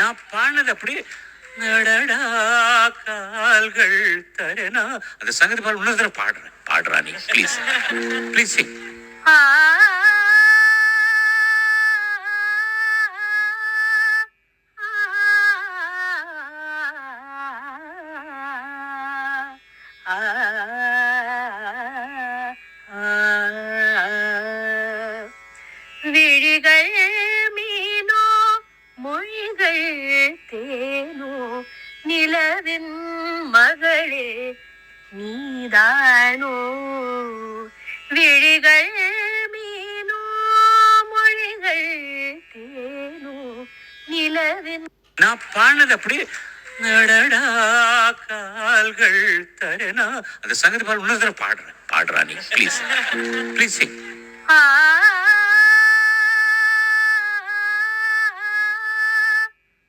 நான் பாடினது அப்படி நடடா கால்கள் தரனா அந்த சங்கதி பாடல் இன்னொரு தடவை பாடுறா நீ ப்ளீஸ் ப்ளீஸ் சிங். விழிகள் மீனோ மொழிகள் தேனோ நிலவின் மகளே நீதானோ. விழிகள் மீனோ மொழிகள் தேனோ நிலவின் நான் பாடினது அப்படி நடடா கால்கள் தரனா அந்த சங்கதி பாடல் இன்னொரு தடவை பாடுறா நீ ப்ளீஸ் ப்ளீஸ் சிங்.